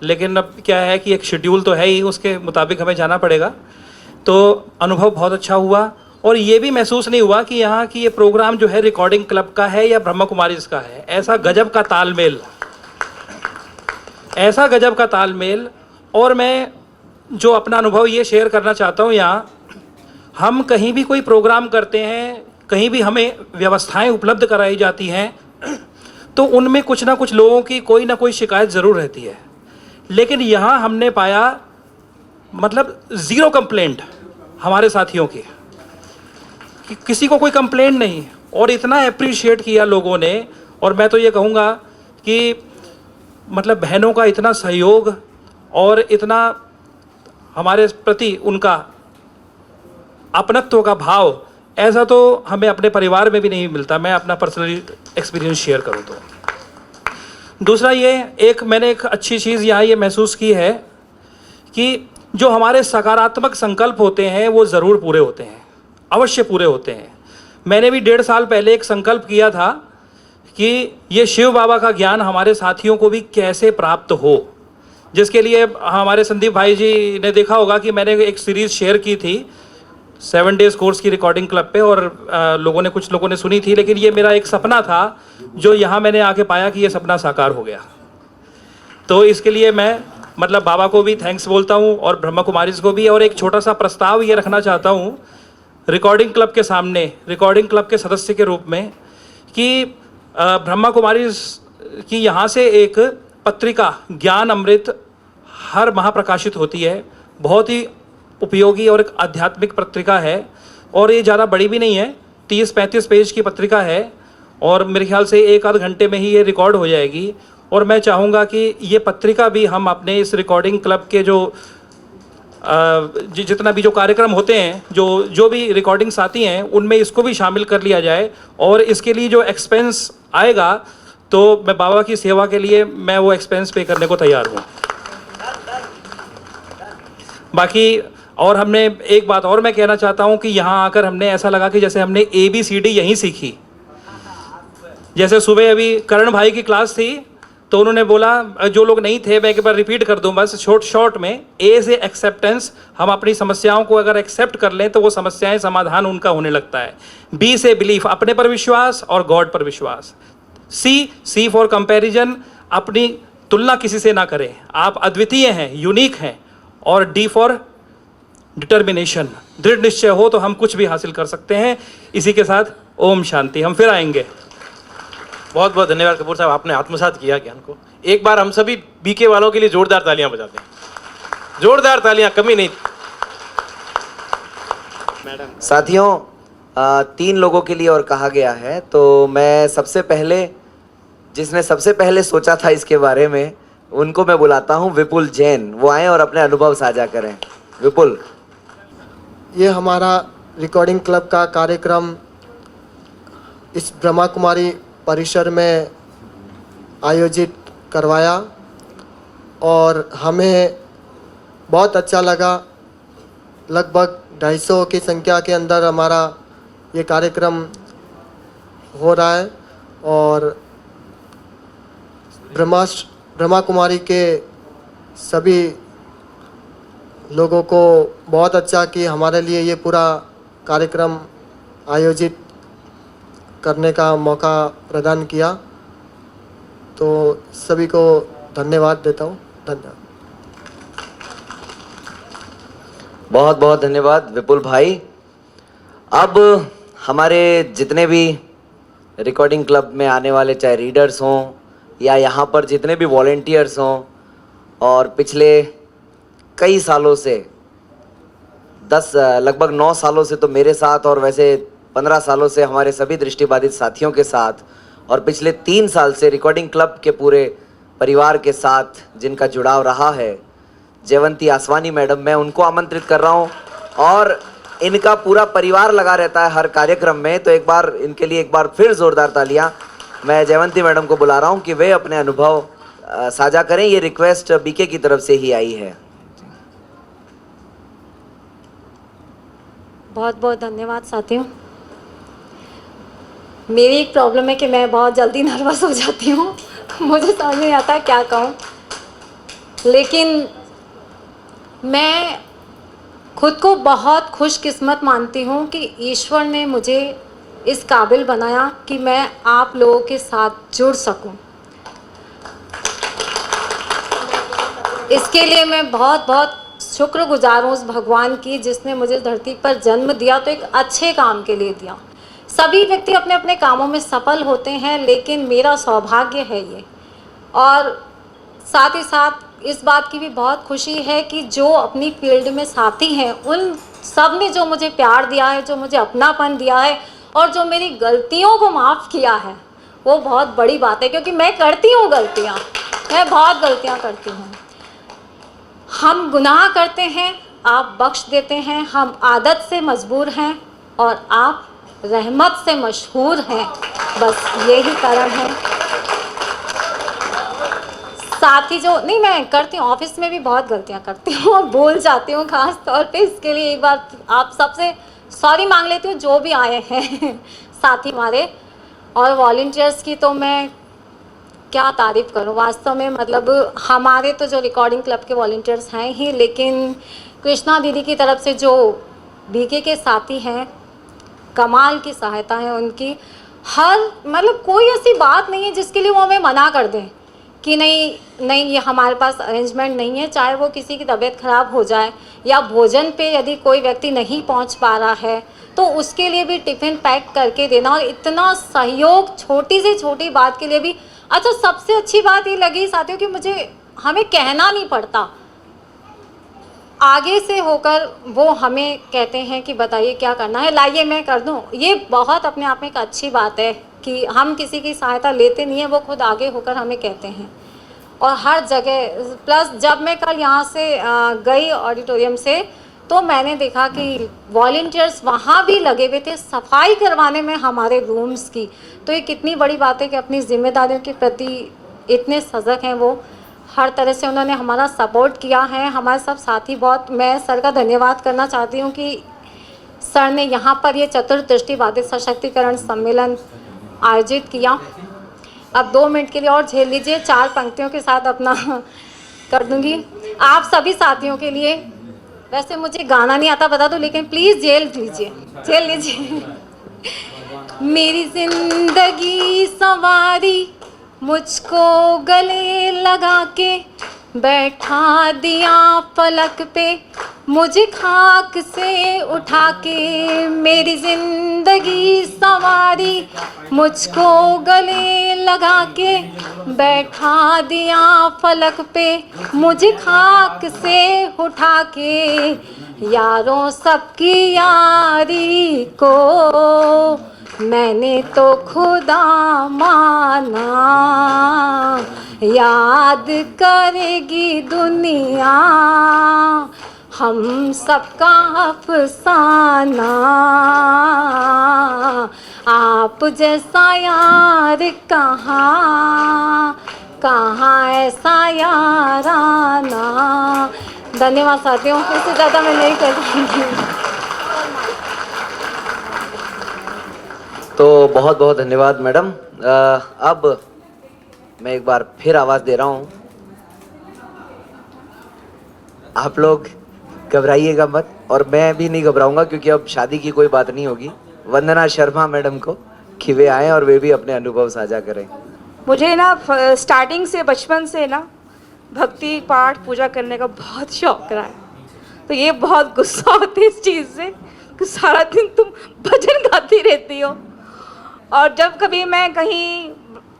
लेकिन अब क्या है कि एक शेड्यूल तो है ही, उसके मुताबिक हमें जाना पड़ेगा। तो अनुभव बहुत अच्छा हुआ, और ये भी महसूस नहीं हुआ कि यहाँ की ये प्रोग्राम जो है रिकॉर्डिंग क्लब का है या ब्रह्मा कुमारीज का है। ऐसा गजब का तालमेल, ऐसा गजब का तालमेल। और मैं जो अपना अनुभव ये शेयर करना चाहता हूँ, यहाँ हम कहीं भी कोई प्रोग्राम करते हैं, कहीं भी हमें व्यवस्थाएं उपलब्ध कराई जाती हैं, तो उनमें कुछ ना कुछ लोगों की कोई ना कोई शिकायत ज़रूर रहती है। लेकिन यहाँ हमने पाया मतलब ज़ीरो कंप्लेंट हमारे साथियों की, कि किसी को कोई कंप्लेंट नहीं, और इतना अप्रिशिएट किया लोगों ने। और मैं तो ये कहूँगा कि मतलब बहनों का इतना सहयोग और इतना हमारे प्रति उनका अपनत्व का भाव, ऐसा तो हमें अपने परिवार में भी नहीं मिलता। मैं अपना पर्सनली एक्सपीरियंस शेयर करूँ तो दूसरा ये मैंने एक अच्छी चीज़ यहाँ ये महसूस की है कि जो हमारे सकारात्मक संकल्प होते हैं वो ज़रूर पूरे होते हैं, अवश्य पूरे होते हैं। मैंने भी 1.5 साल पहले एक संकल्प किया था कि ये शिव बाबा का ज्ञान हमारे साथियों को भी कैसे प्राप्त हो, जिसके लिए हमारे संदीप भाई जी ने देखा होगा कि मैंने एक सीरीज़ शेयर की थी 7 डेज़ कोर्स की रिकॉर्डिंग क्लब पे, और कुछ लोगों ने सुनी थी। लेकिन ये मेरा एक सपना था जो यहाँ मैंने आके पाया कि ये सपना साकार हो गया। तो इसके लिए मैं मतलब बाबा को भी थैंक्स बोलता हूँ और ब्रह्मा कुमारीज को भी। और एक छोटा सा प्रस्ताव ये रखना चाहता हूँ रिकॉर्डिंग क्लब के सामने, रिकॉर्डिंग क्लब के सदस्य के रूप में, कि ब्रह्मा कुमारीज की यहाँ से एक पत्रिका ज्ञान अमृत हर माह प्रकाशित होती है। बहुत ही उपयोगी और एक आध्यात्मिक पत्रिका है, और ये ज़्यादा बड़ी भी नहीं है, 30-35 पेज की पत्रिका है, और मेरे ख्याल से 1 आध घंटे में ही ये रिकॉर्ड हो जाएगी। और मैं चाहूँगा कि ये पत्रिका भी हम अपने इस रिकॉर्डिंग क्लब के जो जितना भी जो कार्यक्रम होते हैं, जो भी रिकॉर्डिंग साथी हैं, उनमें इसको भी शामिल कर लिया जाए। और इसके लिए जो एक्सपेंस आएगा, तो मैं बाबा की सेवा के लिए मैं वो एक्सपेंस पे करने को तैयार हूँ। बाकी और हमने एक बात और मैं कहना चाहता हूँ कि यहाँ आकर हमने ऐसा लगा कि जैसे हमने ABCD यहीं सीखी। जैसे सुबह अभी करण भाई की क्लास थी, तो उन्होंने बोला, जो लोग नहीं थे मैं एक बार रिपीट कर दूं बस शॉर्ट में, ए से एक्सेप्टेंस, हम अपनी समस्याओं को अगर एक्सेप्ट कर लें तो वो समस्याएं समाधान उनका होने लगता है। बी से बिलीफ, अपने पर विश्वास और गॉड पर विश्वास। सी फॉर कंपैरिजन, अपनी तुलना किसी से ना करें, आप अद्वितीय हैं, यूनिक हैं। और डी फॉर डिटर्मिनेशन, दृढ़ निश्चय हो तो हम कुछ भी हासिल कर सकते हैं। इसी के साथ ओम शांति। हम फिर आएंगे। बहुत बहुत धन्यवाद कपूर साहब, आपने आत्मसात किया ज्ञान को। एक बार हम सभी बीके वालों के लिए जोरदार तालियां बजाते हैं, जोरदार तालियां, कमी नहीं। साथियों, 3 लोगों के लिए और कहा गया है, तो मैं सबसे पहले, जिसने सबसे पहले सोचा था इसके बारे में, उनको मैं बुलाता हूं, विपुल जैन। वो आए और अपने अनुभव साझा करें। विपुल। ये हमारा रिकॉर्डिंग क्लब का कार्यक्रम इस ब्रह्मा कुमारी परिसर में आयोजित करवाया और हमें बहुत अच्छा लगा। लगभग 250 की संख्या के अंदर हमारा ये कार्यक्रम हो रहा है और ब्रह्मा कुमारी के सभी लोगों को बहुत अच्छा कि हमारे लिए ये पूरा कार्यक्रम आयोजित करने का मौका प्रदान किया। तो सभी को धन्यवाद देता हूँ। धन्यवाद। बहुत बहुत धन्यवाद विपुल भाई। अब हमारे जितने भी रिकॉर्डिंग क्लब में आने वाले, चाहे रीडर्स हों या यहाँ पर जितने भी वॉलेंटियर्स हों, और पिछले कई सालों से, लगभग 9 सालों से तो मेरे साथ, और वैसे 15 सालों से हमारे सभी दृष्टिबाधित साथियों के साथ, और पिछले 3 साल से रिकॉर्डिंग क्लब के पूरे परिवार के साथ जिनका जुड़ाव रहा है, जयवंती आसवानी मैडम, मैं उनको आमंत्रित कर रहा हूँ। और इनका पूरा परिवार लगा रहता है हर कार्यक्रम में, तो एक बार इनके लिए एक बार फिर ज़ोरदार तालियाँ। मैं जयवंती मैडम को बुला रहा हूँ कि वे अपने अनुभव साझा करें। ये रिक्वेस्ट बीके की तरफ से ही आई है। बहुत बहुत धन्यवाद साथियों। मेरी एक प्रॉब्लम है कि मैं बहुत जल्दी नर्वस हो जाती हूँ। मुझे समझ नहीं आता क्या कहूँ, लेकिन मैं खुद को बहुत खुशकिस्मत मानती हूँ कि ईश्वर ने मुझे इस काबिल बनाया कि मैं आप लोगों के साथ जुड़ सकूँ। इसके लिए मैं बहुत बहुत शुक्रगुजार हूँ उस भगवान की जिसने मुझे धरती पर जन्म दिया, तो एक अच्छे काम के लिए दिया। सभी व्यक्ति अपने अपने कामों में सफल होते हैं, लेकिन मेरा सौभाग्य है ये। और साथ ही साथ इस बात की भी बहुत खुशी है कि जो अपनी फील्ड में साथी हैं, उन सब ने जो मुझे प्यार दिया है, जो मुझे अपनापन दिया है, और जो मेरी गलतियों को माफ़ किया है, वो बहुत बड़ी बात है। क्योंकि मैं करती हूँ गलतियाँ, मैं बहुत गलतियाँ करती हूँ। हम गुनाह करते हैं, आप बख्श देते हैं। हम आदत से मजबूर हैं और आप रहमत से मशहूर हैं। बस यही कारण है। साथ ही जो नहीं, मैं करती हूँ, ऑफिस में भी बहुत गलतियाँ करती हूँ और भूल जाती हूँ ख़ास तौर पे। इसके लिए एक बार आप सबसे सॉरी मांग लेती हूँ जो भी आए हैं साथी हमारे। और वॉलंटियर्स की तो मैं क्या तारीफ़ करूं वास्तव में। मतलब हमारे तो जो रिकॉर्डिंग क्लब के वॉलंटियर्स हैं ही, लेकिन कृष्णा दीदी की तरफ से जो बीके के साथी हैं, कमाल की सहायता है उनकी। हर मतलब कोई ऐसी बात नहीं है जिसके लिए वो हमें मना कर दें कि नहीं ये हमारे पास अरेंजमेंट नहीं है। चाहे वो किसी की तबीयत ख़राब हो जाए या भोजन पे यदि कोई व्यक्ति नहीं पहुंच पा रहा है तो उसके लिए भी टिफ़िन पैक करके देना, और इतना सहयोग छोटी से छोटी बात के लिए भी। अच्छा, सबसे अच्छी बात ये लगी साथियों कि हमें कहना नहीं पड़ता, आगे से होकर वो हमें कहते हैं कि बताइए क्या करना है, लाइए मैं कर दूं। ये बहुत अपने आप में एक अच्छी बात है कि हम किसी की सहायता लेते नहीं हैं, वो खुद आगे होकर हमें कहते हैं। और हर जगह प्लस जब मैं कल यहाँ से गई ऑडिटोरियम से, तो मैंने देखा कि वॉलंटियर्स वहाँ भी लगे हुए थे सफाई करवाने में हमारे रूम्स की। तो ये कितनी बड़ी बात है कि अपनी जिम्मेदारियों के प्रति इतने सजग हैं वो। हर तरह से उन्होंने हमारा सपोर्ट किया है, हमारे सब साथी। बहुत मैं सर का धन्यवाद करना चाहती हूँ कि सर ने यहाँ पर ये चतुर्दृष्टि बाधित सशक्तिकरण सम्मेलन आयोजित किया। अब 2 मिनट के लिए और झेल लीजिए, 4 पंक्तियों के साथ अपना कर दूंगी आप सभी साथियों के लिए। वैसे मुझे गाना नहीं आता बता दो, लेकिन प्लीज़ झेल लीजिए। मेरी जिंदगी संवारी मुझको गले लगा के, बैठा दिया फलक पे मुझे खाक से उठा के। मेरी जिंदगी संवारी मुझको गले लगा के, बैठा दिया फलक पे मुझे खाक से उठा के। यारों सबकी यारी को मैंने तो खुदा माना, याद करेगी दुनिया हम सबका अफसाना। आप जैसा यार कहाँ ऐसा याराना। धन्यवाद साथियों, इससे ज़्यादा मैं नहीं कर पाऊंगी। तो बहुत बहुत धन्यवाद मैडम। अब मैं एक बार फिर आवाज़ दे रहा हूँ, आप लोग घबराइएगा मत और मैं भी नहीं घबराऊंगा, क्योंकि अब शादी की कोई बात नहीं होगी। वंदना शर्मा मैडम को कि वे आएँ और वे भी अपने अनुभव साझा करें। मुझे ना स्टार्टिंग से, बचपन से ना भक्ति पाठ पूजा करने का बहुत शौक रहा है, तो ये बहुत गुस्सा होती है इस चीज़ से कि सारा दिन तुम भजन गाती रहती हो। और जब कभी मैं कहीं,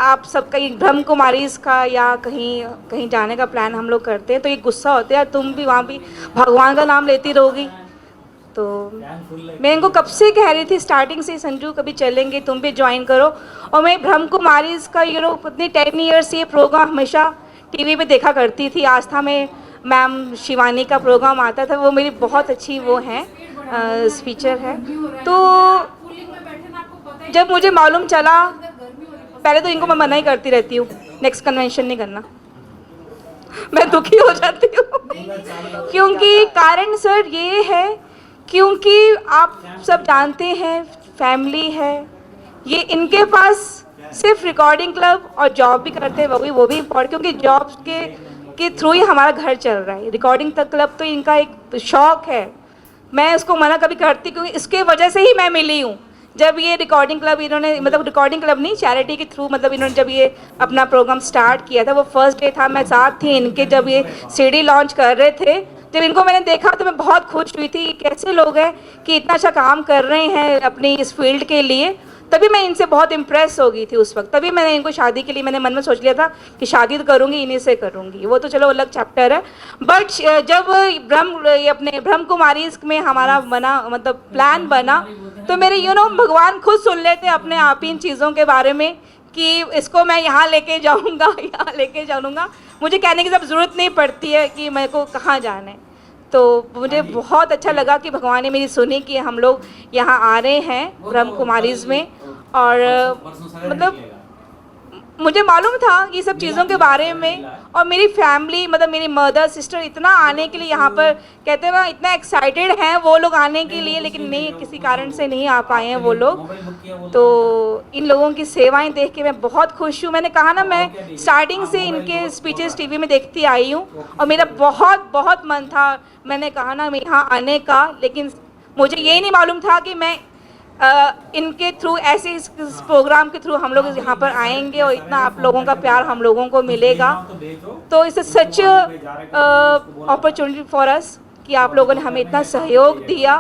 आप सब कहीं ब्रह्म कुमारीज का या कहीं जाने का प्लान हम लोग करते हैं, तो ये गुस्सा होता है यार तुम भी वहाँ भी भगवान का नाम लेती रहोगी। तो मैं इनको कब से कह रही थी स्टार्टिंग से, संजू कभी चलेंगे तुम भी ज्वाइन करो। और मैं ब्रह्म कुमारीज का इतने 10 ईयर्स ये प्रोग्राम हमेशा टीवी पे देखा करती थी। आस्था में मैम शिवानी का प्रोग्राम आता था, वो मेरी बहुत अच्छी वो हैं स्पीचर है। तो जब मुझे मालूम चला, पहले तो इनको मैं मना ही करती रहती हूँ, नेक्स्ट कन्वेंशन नहीं करना, मैं दुखी हो जाती हूँ। क्योंकि कारण सर ये है, क्योंकि आप सब जानते हैं फैमिली है, ये इनके पास सिर्फ रिकॉर्डिंग क्लब और जॉब भी करते हैं, वो भी इम्पोर्टेंट, क्योंकि जॉब के थ्रू ही हमारा घर चल रहा है। रिकॉर्डिंग तक क्लब तो इनका एक शौक है, मैं इसको मना कभी करती, क्योंकि इसके वजह से ही मैं मिली हूँ। जब ये रिकॉर्डिंग क्लब इन्होंने, मतलब रिकॉर्डिंग क्लब नहीं, चैरिटी के थ्रू, मतलब इन्होंने जब ये अपना प्रोग्राम स्टार्ट किया था, वो फर्स्ट डे था, मैं साथ थी इनके जब ये सीडी लॉन्च कर रहे थे। जब इनको मैंने देखा तो मैं बहुत खुश हुई थी, कैसे लोग हैं कि इतना अच्छा काम कर रहे हैं अपनी इस फील्ड के लिए। तभी मैं इनसे बहुत इम्प्रेस हो गई थी उस वक्त, तभी मैंने इनको शादी के लिए, मैंने मन में सोच लिया था कि शादी तो करूँगी, इन्हीं से करूँगी। वो तो चलो अलग चैप्टर है, बट जब अपने ब्रह्म कुमारीज में हमारा मतलब प्लान बना, तो मेरे भगवान खुद सुन लेते अपने आप ही इन चीज़ों के बारे में कि इसको मैं यहाँ लेके जाऊँगा, यहाँ लेके जाऊँगा। मुझे कहने की सब ज़रूरत नहीं पड़ती है कि मेरे को कहाँ जाना है। तो मुझे बहुत अच्छा लगा कि भगवान ने मेरी सुनी कि हम लोग यहाँ आ रहे हैं ब्रह्म कुमारीज में। और मतलब मुझे मालूम था ये सब चीज़ों के बारे में, और मेरी फैमिली, मतलब मेरी मदर सिस्टर इतना आने के लिए यहाँ पर, कहते हैं ना, इतना एक्साइटेड हैं वो लोग आने के लिए, लेकिन नहीं, किसी कारण से नहीं आ पाए हैं वो लोग। तो इन लोगों की सेवाएं देख के मैं बहुत खुश हूँ। मैंने कहा ना, मैं स्टार्टिंग से इनके स्पीचेस टीवी में देखती आई हूँ और मेरा बहुत बहुत मन था, मैंने कहा ना, मैं यहाँ आने का, लेकिन मुझे ये नहीं मालूम था कि मैं इनके थ्रू, ऐसे इस प्रोग्राम के थ्रू हम लोग यहाँ पर आएंगे और इतना आप लोगों का प्यार हम लोगों को मिलेगा। तो it's such opportunity for us कि आप लोगों ने हमें इतना सहयोग दिया।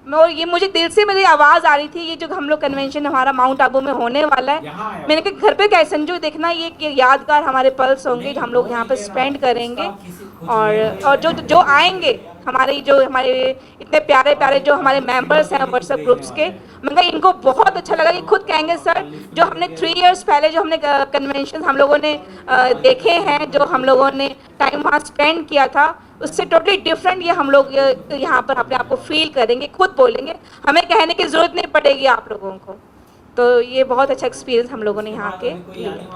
और ये मुझे दिल से मेरी आवाज़ आ रही थी, ये जो हम लोग कन्वेंशन हमारा माउंट आबू में होने वाला है, मैंने कहा घर पे क्या संजू देखना, ये यादगार हमारे पल्स होंगे, हम लोग यहाँ पर स्पेंड करेंगे। और जो आएंगे हमारे इतने प्यारे प्यारे जो हमारे मेंबर्स हैं व्हाट्सएप ग्रुप्स के, मैं कहा इनको बहुत अच्छा लगा। ये खुद कहेंगे सर, जो हमने 3 इयर्स पहले जो हमने कन्वेंशन हम लोगों ने देखे हैं, जो हम लोगों ने टाइम वहाँ स्पेंड किया था, उससे टोटली डिफरेंट ये हम लोग यहाँ पर अपने आप को फील करेंगे, खुद बोलेंगे, हमें कहने की ज़रूरत नहीं पड़ेगी आप लोगों को। तो ये बहुत अच्छा एक्सपीरियंस हम लोगों ने यहाँ के लिए।